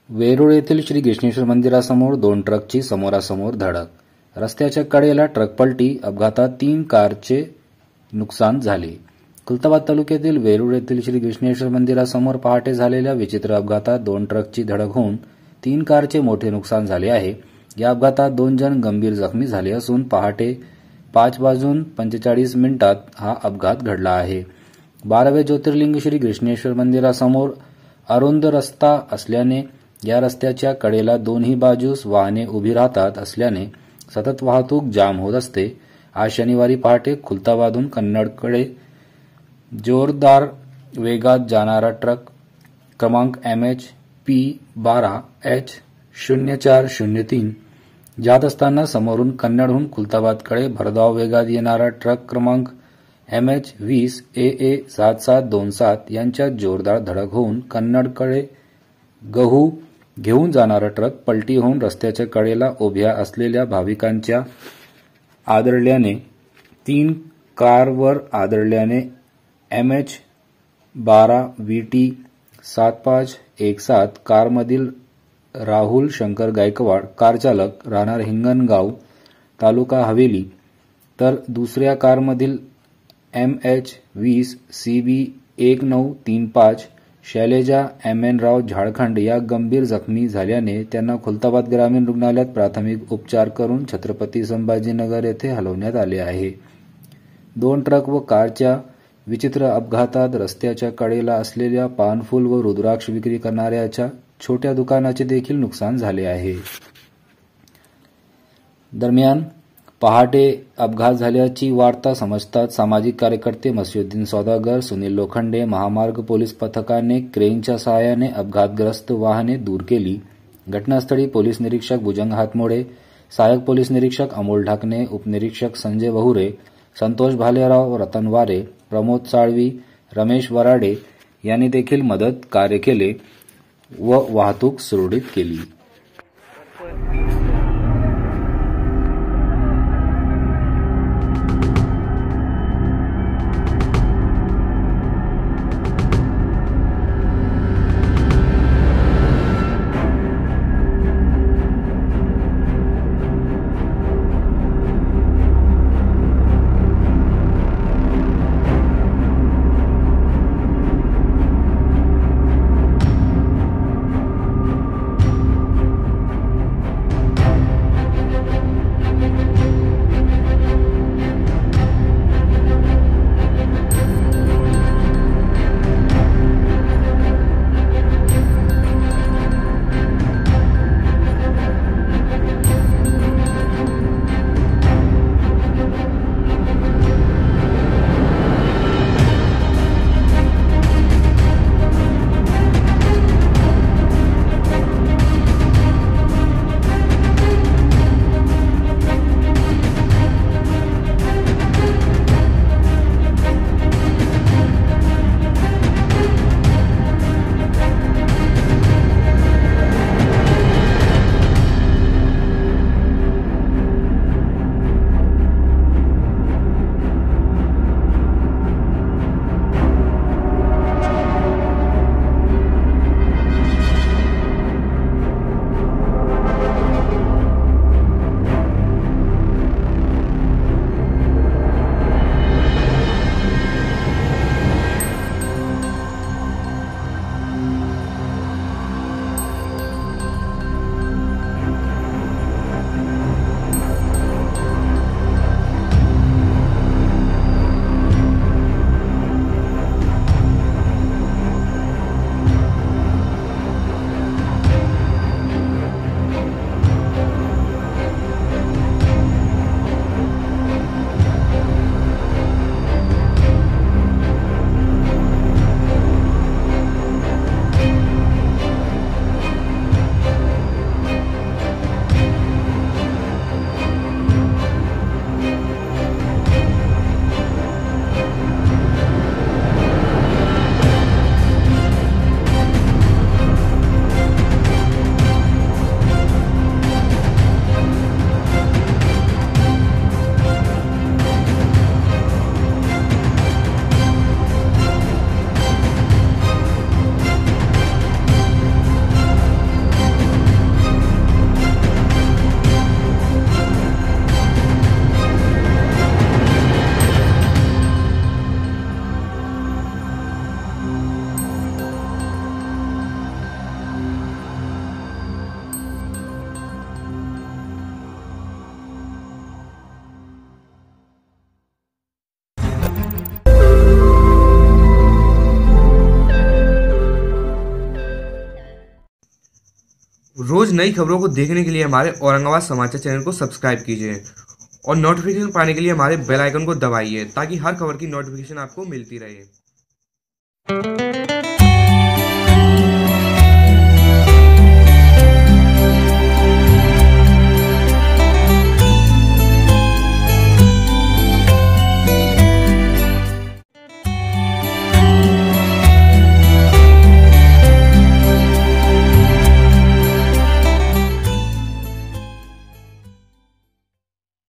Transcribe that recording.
वेरूळ येथील श्री कृष्णेश्वर मंदिरासमोर 2 ट्रकची समोरासमोर धडक. रस्त्याच्या कडेला ट्रक पलटी, अपघातात 3 कारचे नुकसान झाले. खुलताबाद तालुक्यातील वेरूळ येथील श्री कृष्णेश्वर मंदिरासमोर पहाटे झालेल्या विचित्र अपघातात 2 ट्रकची धडक होऊन 3 कारचे मोठे नुकसान झाले आहे. या अपघातात 2 जण गंभीर जखमी झाले असून पहाटे 5:45 हा अपघात घडला आहे. 12वे ज्योतिर्लिंग श्री कृष्णेश्वर मंदिरासमोर अरुंद रस्ता असल्याने या रस्त्याच्या कडेला दोन्ही बाजूस वाहने उभी राहतात असल्याने सतत वाहतूक जाम होत असते. आज शनिवारी पहाटे खुलताबादहून कन्नडकडे जोरदार वेगात जाणारा ट्रक क्रमांक MHP12H0403 जात असताना समोरून कन्नडहून खुलताबादकडे भरधाव वेगात येणारा ट्रक क्रमांक MH20AA7727 यांच्यात जोरदार धडक होऊन कन्नडकडे गहू घेऊन जाणारा ट्रक पलटी होऊन रस्त्याच्या कडेला उभ्या असलेल्या भाविकांच्या आदळल्याने 3 कारवर आदळल्याने MH12VT7517 कारमधील राहुल शंकर गायकवाड कारचालक राहणार हिंगणगाव तालुका हवेली तर दुसऱ्या कारमधील MH20CB1935 शैलेजा MN राव झारखंड या गंभीर जखमी झाल्याने त्यांना खुलताबाद ग्रामीण रुग्णालयात प्राथमिक उपचार करून छत्रपती संभाजीनगर येथे हलवण्यात आले आहे. 2 ट्रक व कारच्या विचित्र अपघातात रस्त्याच्या कडेला असलेल्या पानफुल व रुद्राक्ष विक्री करणाऱ्याच्या छोट्या दुकानाचे देखील नुकसान झाले आहे. दरम्यान पहाटे अपघात झाल्याची वार्ता समजताच सामाजिक कार्यकर्ते मसिउद्दीन सौदागर, सुनील लोखंडे, महामार्ग पोलीस पथकाने क्रेनच्या सहाय्याने अपघातग्रस्त वाहने दूर केली. घटनास्थळी पोलीस निरीक्षक भुजंग हातमोडे, सहाय्यक पोलीस निरीक्षक अमोल ढाकणे, उपनिरीक्षक संजय बहुरे, संतोष भालेराव, रतन वारे, प्रमोद साळवी, रमेश वराडे यांनी देखील मदत कार्य केले व वाहतूक सुरळीत केली. रोज नई खबरों को देखने के लिए हमारे औरंगाबाद समाचार चैनल को सब्सक्राइब कीजिए और नोटिफिकेशन पाने के लिए हमारे बेल आइकन को दबाइए ताकि हर खबर की नोटिफिकेशन आपको मिलती रहे।